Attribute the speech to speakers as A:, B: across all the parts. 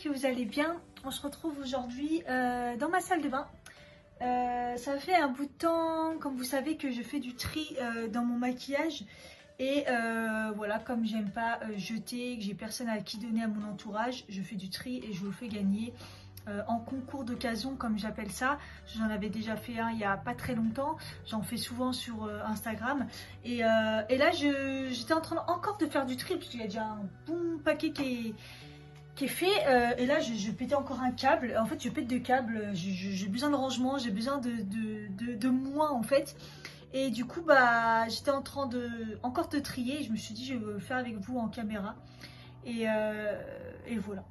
A: que vous allez bien. On se retrouve aujourd'hui dans ma salle de bain. Ça fait un bout de temps, comme vous savez, que je fais du tri dans mon maquillage. Et voilà, comme j'aime pas jeter, que j'ai personne à qui donner à mon entourage, je fais du tri et je vous le fais gagner en concours d'occasion, comme j'appelle ça. J'en avais déjà fait un il y a pas très longtemps. J'en fais souvent sur Instagram. Et là, j'étais en train encore de faire du tri, parce qu'il y a déjà un bon paquet qui est fait. Et là, je pétais encore un câble. En fait, je pète deux câbles. J'ai besoin de rangement, j'ai besoin de moi, en fait. Et du coup, bah, j'étais en train encore de trier. Et je me suis dit, je vais le faire avec vous en caméra. Et voilà.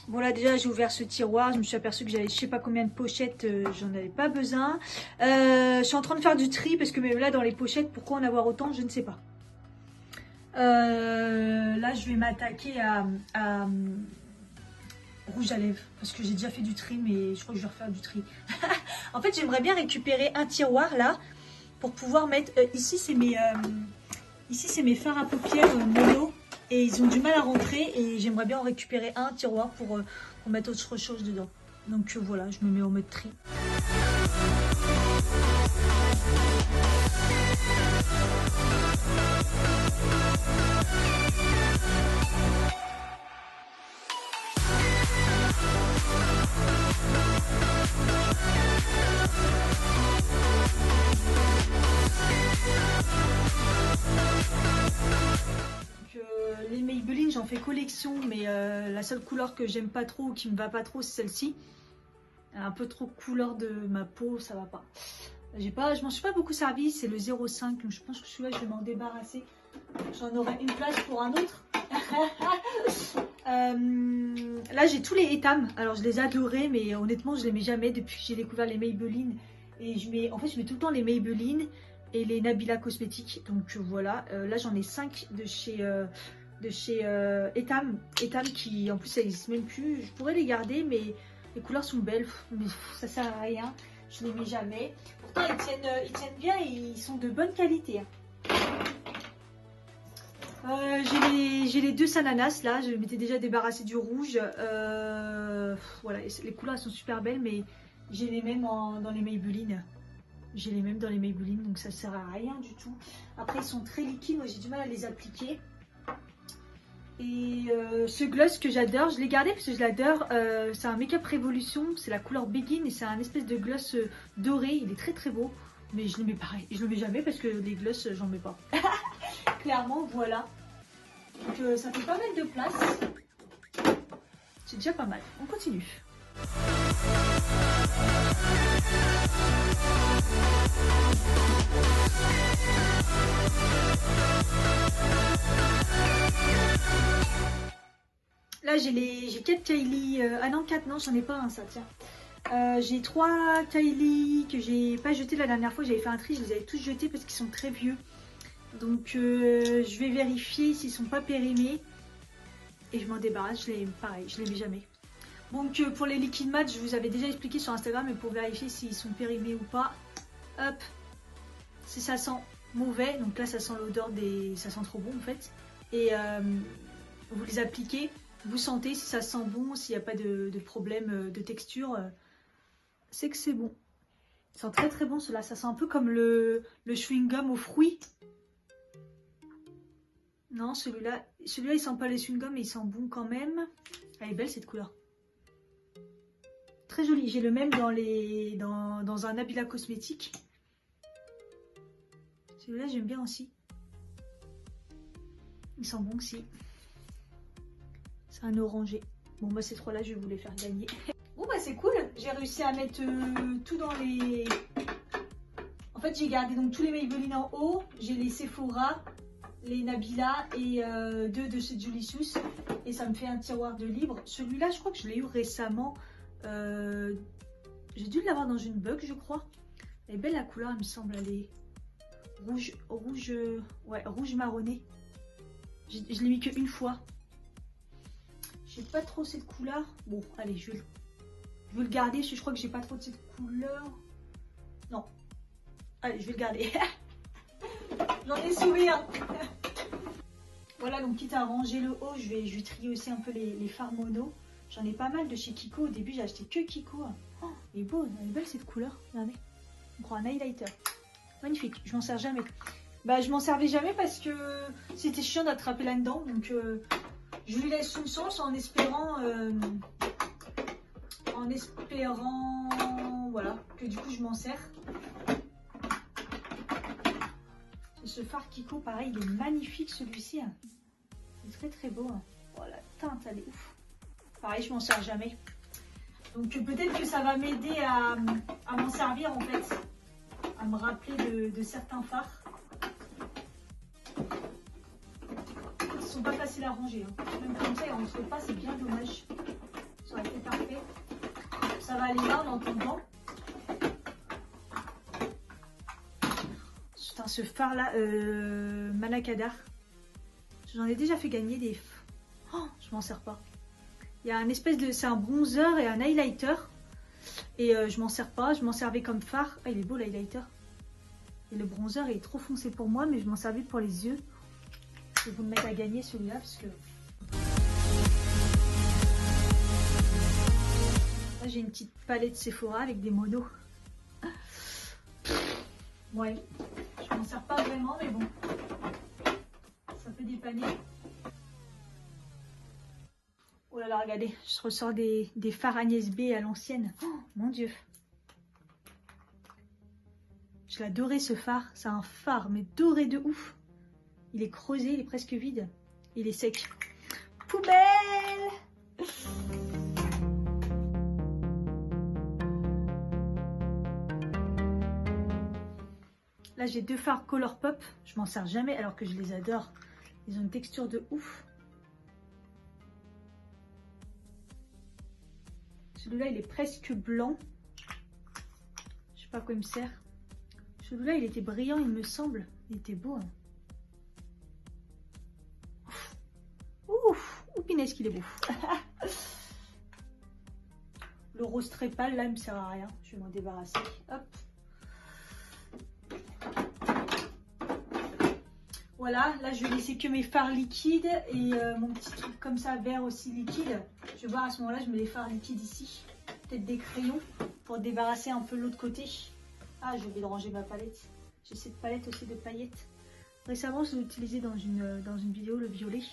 A: Voilà, déjà j'ai ouvert ce tiroir, je me suis aperçue que j'avais je sais pas combien de pochettes, j'en avais pas besoin. Je suis en train de faire du tri parce que même là dans les pochettes, pourquoi en avoir autant, je ne sais pas. Là je vais m'attaquer à rouge à lèvres parce que j'ai déjà fait du tri, mais je crois que je vais refaire du tri. En fait, j'aimerais bien récupérer un tiroir là pour pouvoir mettre, ici c'est mes fards à paupières mono. Et ils ont du mal à rentrer et j'aimerais bien en récupérer un tiroir pour mettre autre chose dedans. Donc voilà, je me mets en mode tri. Les Maybelline, j'en fais collection, mais la seule couleur que j'aime pas trop ou qui me va pas trop, c'est celle-ci. Elle a un peu trop couleur de ma peau, ça va pas. Je m'en suis pas beaucoup servi, c'est le 05, donc je pense que celui-là, je vais m'en débarrasser. J'en aurai une place pour un autre. Là, j'ai tous les Etam. Alors, je les adorais, mais honnêtement, je les mets jamais depuis que j'ai découvert les Maybelline. Et je mets tout le temps les Maybelline et les Nabila Cosmétiques. Donc voilà, là, j'en ai 5 de chez Etam qui en plus ça n'existe même plus. Je pourrais les garder, mais les couleurs sont belles, mais ça sert à rien, je les mets jamais. Pourtant ils tiennent bien et ils sont de bonne qualité. J'ai les deux ananas là, je m'étais déjà débarrassée du rouge. Voilà, les couleurs elles sont super belles, mais j'ai les mêmes dans les Maybelline. J'ai les mêmes dans les Maybelline, donc ça sert à rien du tout. Après ils sont très liquides, moi j'ai du mal à les appliquer. Et ce gloss que j'adore, je l'ai gardé parce que je l'adore, c'est un Make Up Revolution, c'est la couleur Begin et c'est un espèce de gloss doré, il est très très beau. Mais je le mets pareil, je le mets jamais parce que les gloss j'en mets pas. Clairement, voilà. Donc ça fait pas mal de place. C'est déjà pas mal, on continue. Là j'ai 4 Kylie, ah non 4 non j'en ai pas un ça tiens. J'ai 3 Kylie que j'ai pas jeté la dernière fois, j'avais fait un tri, je les avais tous jetés parce qu'ils sont très vieux. Donc je vais vérifier s'ils sont pas périmés et je m'en débarrasse, pareil, je les mets jamais. Donc pour les liquides mat, je vous avais déjà expliqué sur Instagram, mais pour vérifier s'ils sont périmés ou pas, hop, si ça sent mauvais, donc là ça sent l'odeur ça sent trop bon en fait, et vous les appliquez. Vous sentez si ça sent bon, s'il n'y a pas de problème de texture, c'est que c'est bon. Ça sent très très bon cela, ça sent un peu comme le chewing-gum aux fruits. Non, celui-là il sent pas les chewing-gums, mais il sent bon quand même. Elle est belle cette couleur. Très jolie, j'ai le même dans un Nabila Cosmétique. Celui-là j'aime bien aussi. Il sent bon aussi. C'est un orangé. Bon bah ces trois là je vais vous les faire gagner. Bon bah c'est cool, j'ai réussi à mettre tout dans les... En fait j'ai gardé donc tous les Maybelline en haut. J'ai les Sephora, les Nabila et 2 de chez Julicious. Et ça me fait un tiroir de libre. Celui-là je crois que je l'ai eu récemment. J'ai dû l'avoir dans une bug je crois. Elle est belle la couleur, il me semble. Elle est rouge marronné. Je l'ai mis qu'une fois. J'ai pas trop cette couleur. Bon, allez, je vais le garder parce que je crois que j'ai pas trop de cette couleur. Non. Allez, je vais le garder. J'en ai souvenir. Voilà, donc quitte à ranger le haut, je vais trier aussi un peu les fards mono. J'en ai pas mal de chez Kiko. Au début, j'ai acheté que Kiko. Oh, il est beau, elle est belle cette couleur. Regardez. On prend un highlighter. Magnifique, je m'en sers jamais. Bah, je m'en servais jamais parce que c'était chiant d'attraper là-dedans. Donc, je lui laisse une chance en espérant, voilà, que du coup, je m'en sers. Ce fard Kiko, pareil, il est magnifique celui-ci. Il est très très beau. Oh, la teinte, elle est ouf. Pareil, je m'en sers jamais. Donc peut-être que ça va m'aider à m'en servir en fait. À me rappeler de certains fards. Ils sont pas faciles à ranger. Hein. Même comme ça, ils ne rentrent pas, c'est bien dommage. Ça aurait été parfait. Ça va aller là en entendant. Putain, ce phare là, Malakadar. J'en ai déjà fait gagner des... Oh, je m'en sers pas. Il y a un espèce de... C'est un bronzer et un highlighter. Et je m'en sers pas. Je m'en servais comme phare. Ah, il est beau l'highlighter. Et le bronzer il est trop foncé pour moi. Mais je m'en servais pour les yeux. Je vais vous le mettre à gagner celui-là. Parce que... Là j'ai une petite palette Sephora avec des monos. Ouais. Je m'en sers pas vraiment. Mais bon. Ça peut dépanner. Oh là là, regardez, je ressors des fards Agnès B à l'ancienne. Oh, mon Dieu. Je l'adorais ce phare. C'est un phare, mais doré de ouf. Il est creusé, il est presque vide. Il est sec. Poubelle! Là, j'ai deux fards Colourpop. Je m'en sers jamais alors que je les adore. Ils ont une texture de ouf. Celui-là, il est presque blanc. Je sais pas à quoi il me sert. Celui-là, il était brillant, il me semble. Il était beau. Hein. Ouf, oupinesse qu'il est beau. Le rose très pâle, là, il me sert à rien. Je vais m'en débarrasser. Hop. Voilà, là, je vais laisser que mes fards liquides et mon petit truc comme ça, vert aussi liquide. Je vais voir à ce moment-là, je mets les fards liquides ici. Peut-être des crayons pour débarrasser un peu l'autre côté. Ah, j'ai oublié de ranger ma palette. J'ai cette palette aussi de paillettes. Récemment, je l'ai utilisé dans une vidéo, le violet.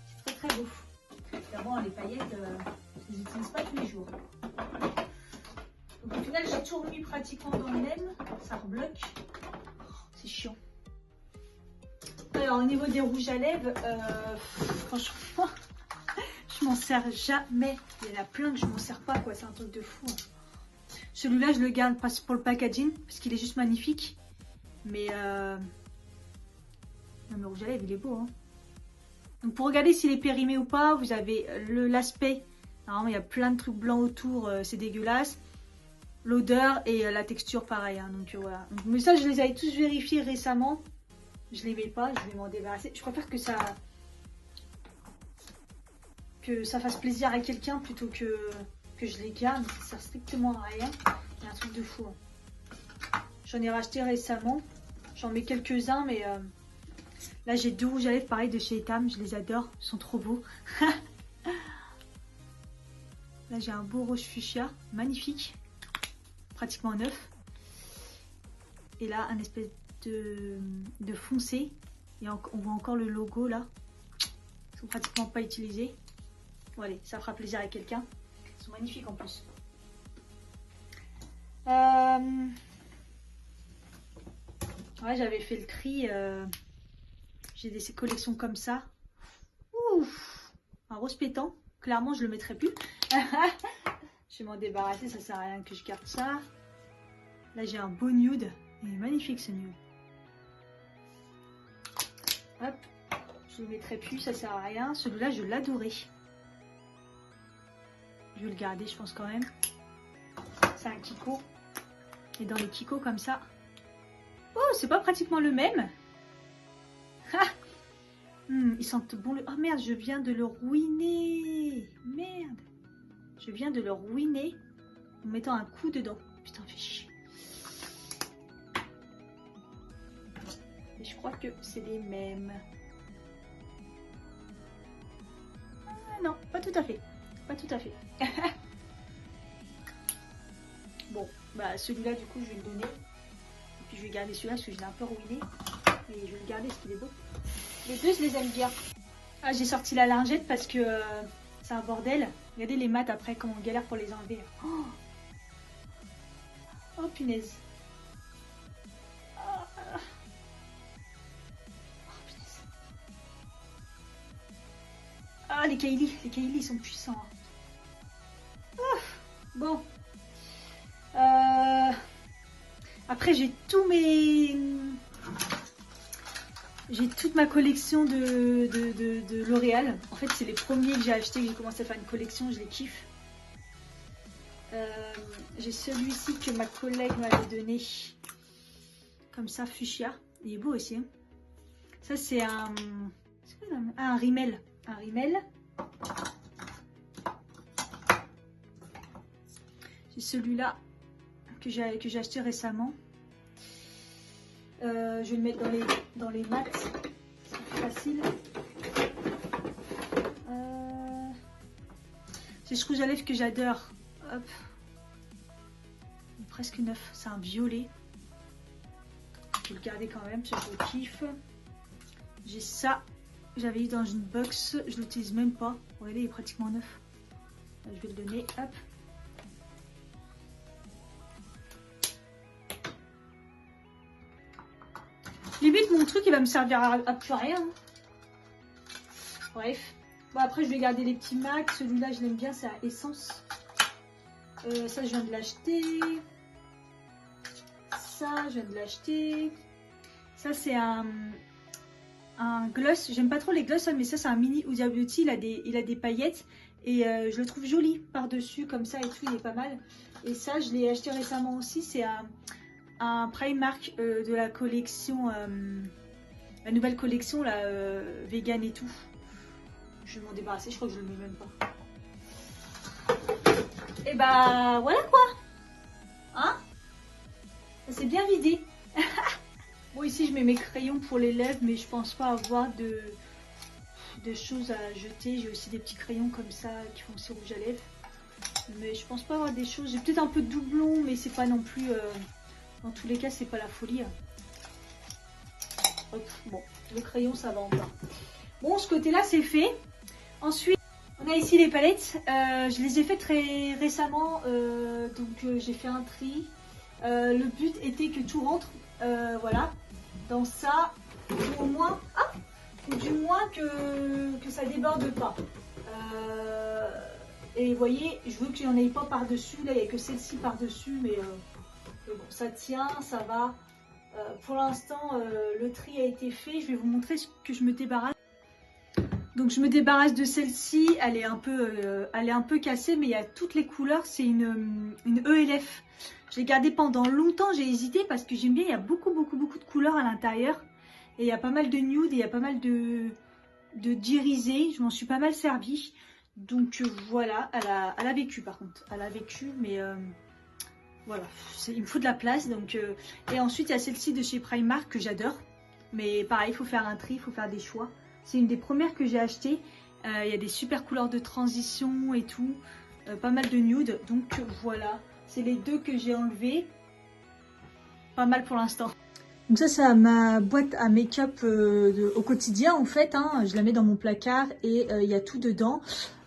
A: C'est très très beau. Avant, les paillettes, je les utilise pas tous les jours. Donc au final, j'ai tout remis pratiquement dans le même. Ça rebloque. C'est chiant. Alors au niveau des rouges à lèvres, franchement, je m'en sers jamais. Il y en a plein que je m'en sers pas, quoi. C'est un truc de fou. Hein. Celui-là, je le garde pas pour le packaging parce qu'il est juste magnifique. Mais non, le rouge à lèvres, il est beau. Hein. Donc pour regarder s'il est périmé ou pas, vous avez l'aspect. Normalement, il y a plein de trucs blancs autour, c'est dégueulasse. L'odeur et la texture, pareil. Hein. Donc voilà. Donc, mais ça, je les avais tous vérifiés récemment. Je les mets pas, je vais m'en débarrasser. Je préfère que ça fasse plaisir à quelqu'un plutôt que je les garde. Ça sert strictement à rien. C'est un truc de fou. Hein. J'en ai racheté récemment. J'en mets quelques-uns, mais là j'ai deux rouges à lèvres pareil de chez Etam. Je les adore, ils sont trop beaux. Là j'ai un beau rose fuchsia, magnifique, pratiquement neuf. Et là un espèce de foncé. Et on voit encore le logo là. Ils sont pratiquement pas utilisés. Bon, allez, ça fera plaisir à quelqu'un. Ils sont magnifiques en plus. Ouais, j'avais fait le tri. J'ai des collections comme ça. Ouf, un rose pétant. Clairement, je le mettrai plus. Je vais m'en débarrasser. Ça sert à rien que je garde ça. Là, j'ai un beau nude. Il est magnifique ce nude. Hop, je le mettrai plus, ça sert à rien. Celui-là, je l'adorais. Je vais le garder, je pense quand même. C'est un Kiko. Et dans les Kiko comme ça. Oh, c'est pas pratiquement le même. Ils sentent bon. Oh merde, je viens de le ruiner. Merde. Je viens de le ruiner en mettant un coup dedans. Putain, fais chier. Et je crois que c'est les mêmes. tout à fait. Pas tout à fait. Bon, bah celui-là, du coup, je vais le donner. Et puis je vais garder celui-là parce que je l'ai un peu ruiné. Et je vais le garder parce qu'il est beau. Les deux, je les aime bien. Ah, j'ai sorti la lingette parce que c'est un bordel. Regardez les maths après, comment on galère pour les enlever. Oh, oh punaise. Oh, punaise. Ah, les Kylie, ils sont puissants. Oh, bon. Après, j'ai toute ma collection de L'Oréal. En fait, c'est les premiers que j'ai achetés. J'ai commencé à faire une collection, je les kiffe. J'ai celui-ci que ma collègue m'avait donné. Comme ça, fuchsia. Il est beau aussi. Hein. Ça, c'est un Rimmel. Un Rimmel. J'ai celui-là que j'ai acheté récemment. Je vais le mettre dans les maths. C'est plus facile. C'est ce rouge à lèvres que j'adore. Hop. Presque neuf. C'est un violet. Je vais le garder quand même parce que je le kiffe. J'ai ça. J'avais eu dans une box. Je l'utilise même pas. Regardez, il est pratiquement neuf. Je vais le donner. Hop. Limite, mon truc, il va me servir à plus rien. Bref. Bon, après, je vais garder les petits Macs. Celui-là, je l'aime bien, c'est à Essence. Ça, je viens de l'acheter. Ça, je viens de l'acheter. Ça, c'est un gloss. J'aime pas trop les gloss, mais ça, c'est un mini Huda Beauty. Il a des paillettes. Et je le trouve joli par-dessus, comme ça et tout. Il est pas mal. Et ça, je l'ai acheté récemment aussi. C'est un Primark de la collection, la nouvelle collection, là, vegan et tout. Je vais m'en débarrasser, je crois que je le mets même pas. Et bah voilà quoi. Hein? Ça s'est bien vidé. Bon, ici je mets mes crayons pour les lèvres, mais je pense pas avoir de choses à jeter. J'ai aussi des petits crayons comme ça qui font aussi rouge à lèvres. Mais je pense pas avoir des choses. J'ai peut-être un peu de doublon, mais c'est pas non plus... dans tous les cas, c'est pas la folie. Hop, bon, le crayon, ça va encore. Bon, ce côté-là, c'est fait. Ensuite, on a ici les palettes. Je les ai faites très récemment. Donc, j'ai fait un tri. Le but était que tout rentre. Voilà. Dans ça. Ou au moins... Ah, du moins que ça déborde pas. Et vous voyez, je veux qu'il n'y en ait pas par-dessus. Là, il n'y a que celle-ci par-dessus. Mais bon, ça tient, ça va. Pour l'instant, le tri a été fait. Je vais vous montrer ce que je me débarrasse. Donc, je me débarrasse de celle-ci. Elle est un peu cassée, mais il y a toutes les couleurs. C'est une ELF. Je l'ai gardée pendant longtemps. J'ai hésité parce que j'aime bien. Il y a beaucoup de couleurs à l'intérieur. Et il y a pas mal de nude et il y a pas mal de d'irisé. Je m'en suis pas mal servi. Donc, voilà. Elle a vécu, par contre. Elle a vécu, mais... voilà, il me faut de la place. Donc, et ensuite, il y a celle-ci de chez Primark que j'adore. Mais pareil, il faut faire un tri, il faut faire des choix. C'est une des premières que j'ai achetées. Il y a des super couleurs de transition et tout. Pas mal de nude. Donc voilà, c'est les deux que j'ai enlevées. Pas mal pour l'instant. Donc ça, c'est ma boîte à make-up au quotidien en fait. Hein. Je la mets dans mon placard et il y a tout dedans.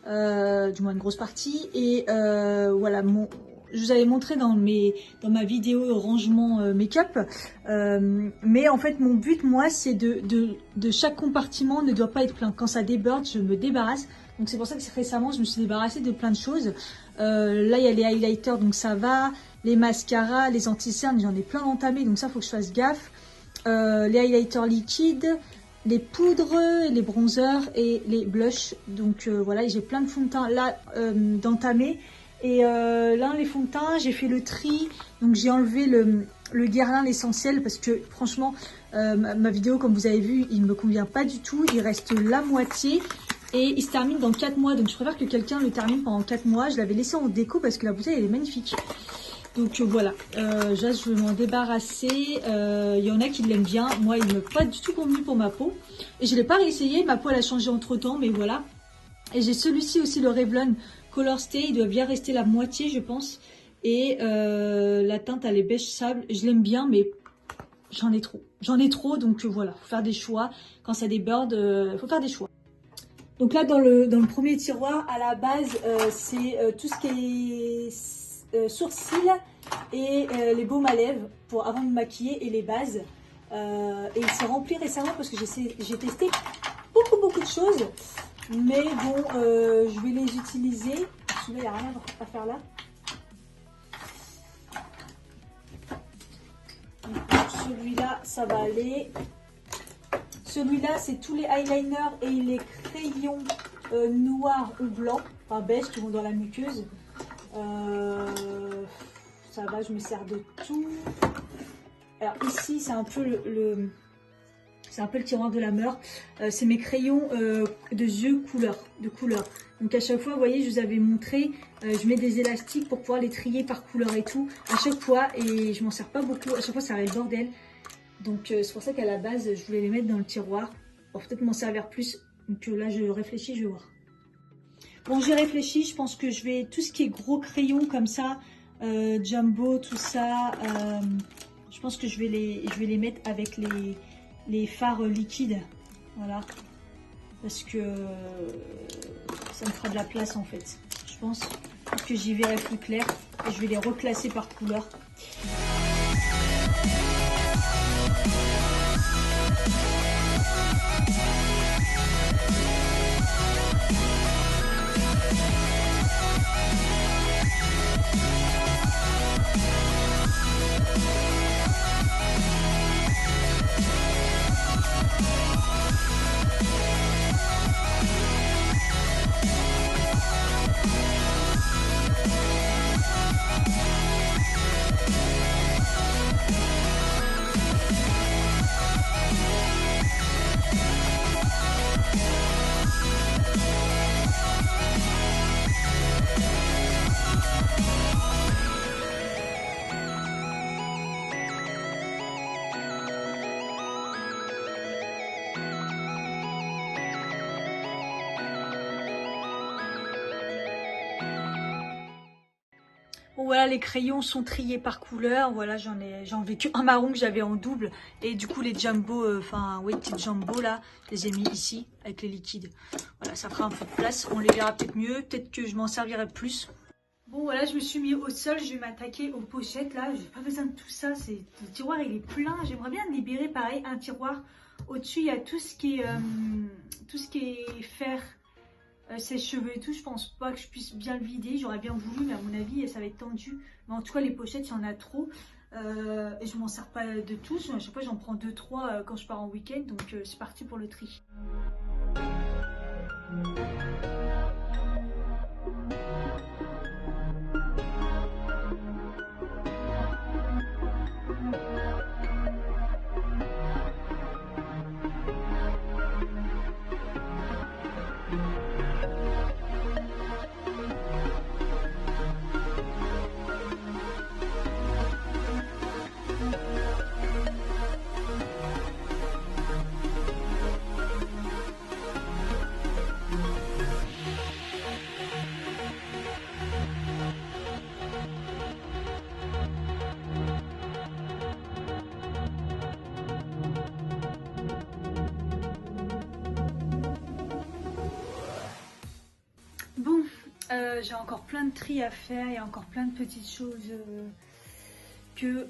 A: Du moins une grosse partie. Et voilà, je vous avais montré dans ma vidéo rangement make-up, mais en fait mon but moi c'est de chaque compartiment ne doit pas être plein. Quand ça déborde, je me débarrasse. Donc c'est pour ça que récemment je me suis débarrassée de plein de choses. Là il y a les highlighters, donc ça va, les mascaras, les anti-cernes, j'en ai plein entamés, donc ça faut que je fasse gaffe. Les highlighters liquides, les poudres, les bronzers et les blushs. Donc voilà, j'ai plein de fonds de teint là d'entamés. Et là, les fonds de teint, j'ai fait le tri. Donc, j'ai enlevé le Guerlain, l'essentiel, parce que franchement, ma vidéo, comme vous avez vu, il ne me convient pas du tout. Il reste la moitié et il se termine dans 4 mois. Donc, je préfère que quelqu'un le termine pendant 4 mois. Je l'avais laissé en déco parce que la bouteille, elle est magnifique. Donc, voilà. Je vais m'en débarrasser. Il y en a qui l'aiment bien. Moi, il ne m'a pas du tout convenu pour ma peau. Et je ne l'ai pas réessayé. Ma peau, elle a changé entre-temps, mais voilà. Et j'ai celui-ci aussi, le Revlon Color Stay. Il doit bien rester la moitié, je pense. Et la teinte, elle est beige sable. Je l'aime bien, mais j'en ai trop. J'en ai trop, donc voilà, faut faire des choix. Quand ça déborde, faut faire des choix. Donc là, dans le premier tiroir, à la base, c'est tout ce qui est sourcils et les baumes à lèvres pour avant de me maquiller et les bases. Et il s'est rempli récemment parce que j'ai testé beaucoup de choses. Mais bon, je vais les utiliser. Celui-là, il n'y a rien à faire là. Celui-là, ça va aller. Celui-là, c'est tous les eyeliners et les crayons noirs ou blancs, enfin beige, qui vont dans la muqueuse. Ça va, je me sers de tout. Alors ici, c'est un peu c'est un peu le tiroir de la meur. C'est mes crayons de yeux de couleur. Donc à chaque fois, vous voyez, je vous avais montré, je mets des élastiques pour pouvoir les trier par couleur et tout. À chaque fois, et je m'en sers pas beaucoup. À chaque fois, ça va le bordel. Donc c'est pour ça qu'à la base, je voulais les mettre dans le tiroir. Pour peut-être m'en servir plus. Donc là, je réfléchis, je vais voir. Bon, j'ai réfléchi. Je pense que je vais, tout ce qui est gros crayons comme ça, jumbo, tout ça, je pense que je vais les mettre avec les fards liquides. Voilà. Parce que ça me fera de la place en fait. Je pense que j'y verrai plus clair. Et je vais les reclasser par couleur. Bon voilà, les crayons sont triés par couleur. Voilà, j'en ai que un marron que j'avais en double. Et du coup les jumbo, enfin oui, petites jumbo là, je les ai mis ici avec les liquides. Voilà, ça fera un peu de place. On les verra peut-être mieux. Peut-être que je m'en servirai plus. Bon voilà, je me suis mis au sol. Je vais m'attaquer aux pochettes là. J'ai pas besoin de tout ça. Le tiroir il est plein. J'aimerais bien libérer pareil un tiroir. Au-dessus il y a tout ce qui est fer. Ses cheveux et tout, je pense pas que je puisse bien le vider. J'aurais bien voulu, mais à mon avis, ça va être tendu. Mais en tout cas, les pochettes, il y en a trop. Et je m'en sers pas de tous. À chaque fois, j'en prends 2-3 quand je pars en week-end. Donc, c'est parti pour le tri. Bon, j'ai encore plein de tri à faire. Il y a encore plein de petites choses que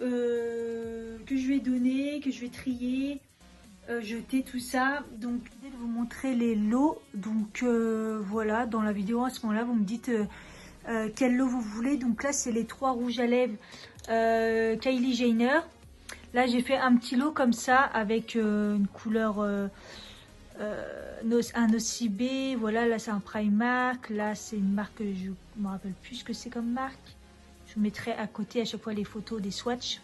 A: je vais donner, que je vais trier, jeter tout ça. Donc, l'idée de vous montrer les lots. Donc, voilà, dans la vidéo à ce moment-là, vous me dites quel lot vous voulez. Donc là, c'est les 3 rouges à lèvres Kylie Jenner. Là, j'ai fait un petit lot comme ça avec une couleur... un OCB, voilà, là c'est un Primark, là c'est une marque, je ne me rappelle plus ce que c'est comme marque. Je vous mettrai à côté à chaque fois les photos des swatchs.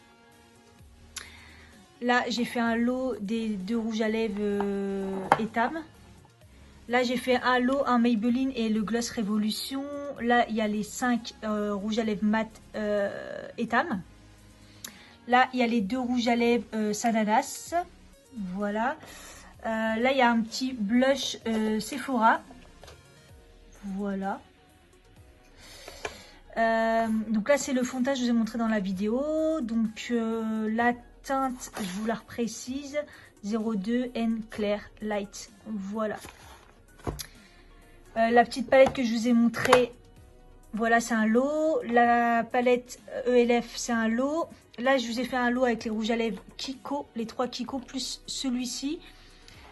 A: Là j'ai fait un lot des 2 rouges à lèvres Etam. Là j'ai fait un lot, un Maybelline et le Gloss Révolution. Là il y a les 5 rouges à lèvres mat Etam. Là il y a les 2 rouges à lèvres Sanadas. Voilà. Là, il y a un petit blush Sephora. Voilà. Donc là c'est le fond de teint que je vous ai montré dans la vidéo. Donc la teinte, je vous la reprécise, 02 N Clair Light. Voilà. La petite palette que je vous ai montrée, voilà, c'est un lot. La palette ELF, c'est un lot. Là, je vous ai fait un lot avec les rouges à lèvres Kiko, les 3 Kiko plus celui-ci.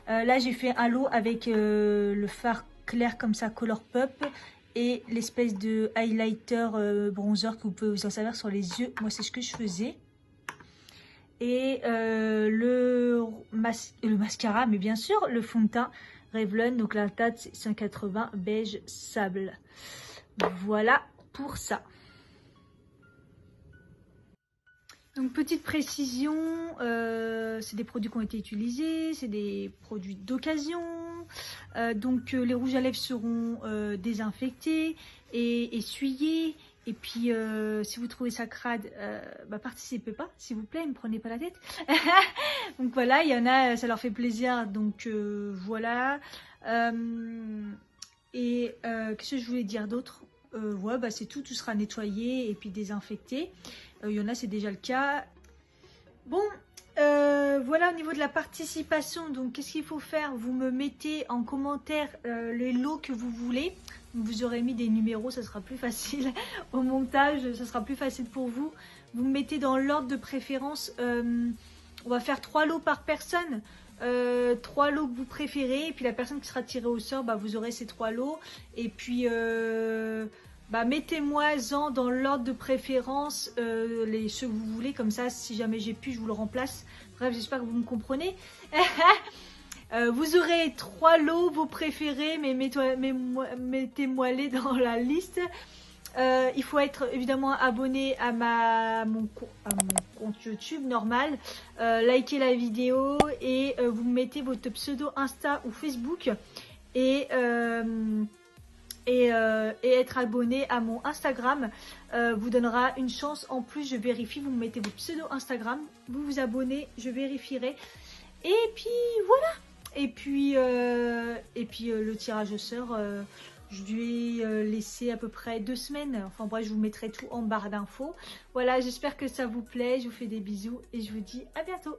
A: Là, j'ai fait un lot avec le fard clair comme ça, Colourpop, et l'espèce de highlighter bronzer que vous pouvez vous en servir sur les yeux. Moi, c'est ce que je faisais. Et le mascara, mais bien sûr, le fond de teint Revlon. Donc la teinte, c'est 180 beige sable. Voilà pour ça. Donc petite précision, c'est des produits qui ont été utilisés, c'est des produits d'occasion. Donc les rouges à lèvres seront désinfectés et essuyés. Et puis si vous trouvez ça crade, participez pas, s'il vous plaît, ne me prenez pas la tête. Donc voilà, il y en a, ça leur fait plaisir, donc voilà. Qu'est-ce que je voulais dire d'autre? Ouais, c'est tout sera nettoyé et puis désinfecté. Il y en a, c'est déjà le cas. Bon, voilà au niveau de la participation. Donc, qu'est-ce qu'il faut faire? Vous me mettez en commentaire les lots que vous voulez. Vous aurez mis des numéros, ça sera plus facile au montage, ça sera plus facile pour vous. Vous me mettez dans l'ordre de préférence. On va faire 3 lots par personne. 3 lots que vous préférez. Et puis la personne qui sera tirée au sort, vous aurez ces 3 lots. Et puis... mettez-moi-en dans l'ordre de préférence ceux que vous voulez, comme ça si jamais j'ai plus je vous le remplace. Bref, j'espère que vous me comprenez. Vous aurez 3 lots, vos préférés, mais mettez-moi les dans la liste. Il faut être évidemment abonné à mon compte YouTube normal, likez la vidéo et vous mettez votre pseudo Insta ou Facebook et être abonné à mon Instagram vous donnera une chance en plus. Je vérifie, vous mettez vos pseudo Instagram, vous vous abonnez, je vérifierai et puis voilà. Et puis le tirage au sort, je vais laisser à peu près 2 semaines. Enfin bref, je vous mettrai tout en barre d'infos. Voilà, j'espère que ça vous plaît, je vous fais des bisous et je vous dis à bientôt.